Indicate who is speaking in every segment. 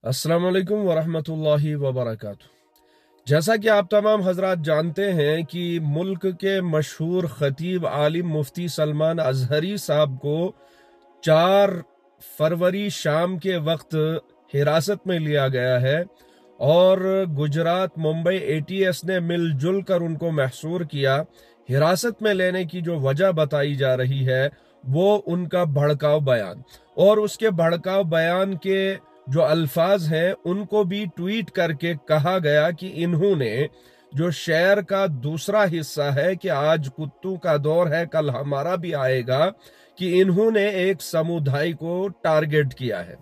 Speaker 1: अस्सलाम वालेकुम वरहमतुल्लाहि वबरकातुह। जैसा कि आप तमाम हजरात जानते हैं कि मुल्क के मशहूर खतीब आलिम मुफ्ती सलमान अजहरी साहब को 4 फरवरी शाम के वक्त हिरासत में लिया गया है और गुजरात मुंबई एटीएस ने मिलजुल कर उनको महसूर किया। हिरासत में लेने की जो वजह बताई जा रही है वो उनका भड़काऊ बयान, और उसके भड़काऊ बयान के जो अल्फाज हैं उनको भी ट्वीट करके कहा गया कि इन्होंने जो शेर का दूसरा हिस्सा है कि आज कुत्तों का दौर है कल हमारा भी आएगा, कि इन्होंने एक समुदाय को टारगेट किया है।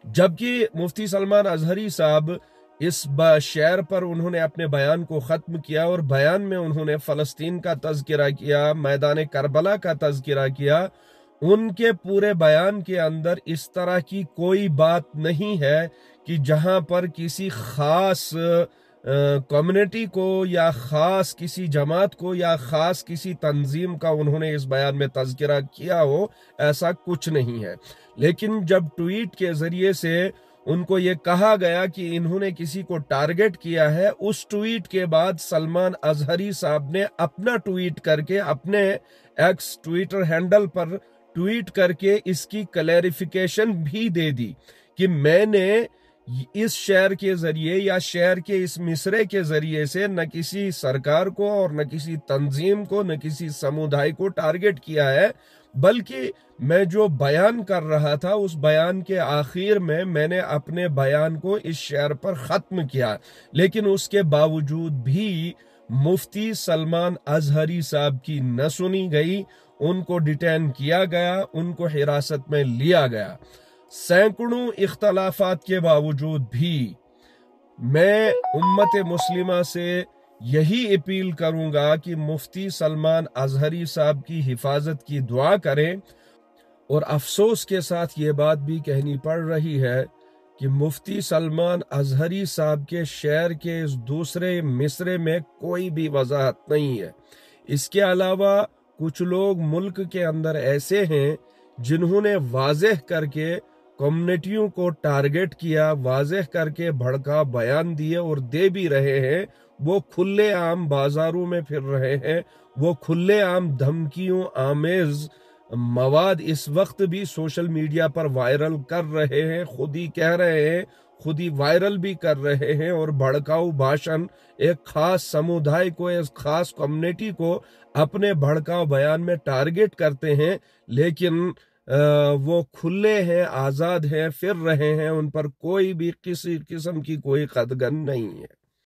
Speaker 1: जबकि मुफ्ती सलमान अजहरी साहब इस शेर पर उन्होंने अपने बयान को ख़त्म किया और बयान में उन्होंने फ़लस्तीन का तज़किरा किया, मैदान करबला का तज़किरा किया। उनके पूरे बयान के अंदर इस तरह की कोई बात नहीं है कि जहां पर किसी खास कम्युनिटी को या खास किसी जमात को या खास किसी तंजीम का उन्होंने इस बयान में तज़किरा किया हो, ऐसा कुछ नहीं है। लेकिन जब ट्वीट के ज़रिए से उनको ये कहा गया कि इन्होंने किसी को टारगेट किया है, उस ट्वीट के बाद सलमान अजहरी साहब ने अपना ट्वीट करके अपने एक्स ट्विटर हैंडल पर ट्वीट करके इसकी क्लैरिफिकेशन भी दे दी कि मैंने इस शेर के जरिए या शेर के इस मिसरे के जरिए से न किसी सरकार को और न किसी तंजीम को न किसी समुदाय को टारगेट किया है, बल्कि मैं जो बयान कर रहा था उस बयान के आखिर में मैंने अपने बयान को इस शेर पर ख़त्म किया। लेकिन उसके बावजूद भी मुफ्ती सलमान अजहरी साहब की न सुनी गई, उनको डिटेन किया गया, उनको हिरासत में लिया गया। सैकड़ों इख्तलाफात के बावजूद भी मैं उम्मत मुस्लिमा से यही अपील करूंगा कि मुफ्ती सलमान अजहरी साहब की हिफाजत की दुआ करें। और अफसोस के साथ ये बात भी कहनी पड़ रही है कि मुफ्ती सलमान अजहरी साहब के शेर के इस दूसरे मिसरे में कोई भी वजाहत नहीं है। इसके अलावा कुछ लोग मुल्क के अंदर ऐसे हैं जिन्होंने वाज़ेह करके कम्युनिटियों को टारगेट किया, वाज़ेह करके भड़का बयान दिए और दे भी रहे हैं। वो खुले आम बाजारों में फिर रहे हैं, वो खुले आम धमकियों आमेज मवाद इस वक्त भी सोशल मीडिया पर वायरल कर रहे हैं, खुद ही कह रहे हैं, खुद ही वायरल भी कर रहे हैं और भड़काऊ भाषण एक खास समुदाय को, एक खास कम्युनिटी को अपने भड़काऊ बयान में टारगेट करते हैं। लेकिन वो खुले हैं, आज़ाद हैं, फिर रहे हैं, उन पर कोई भी किसी किस्म की कोई कदगन नहीं है।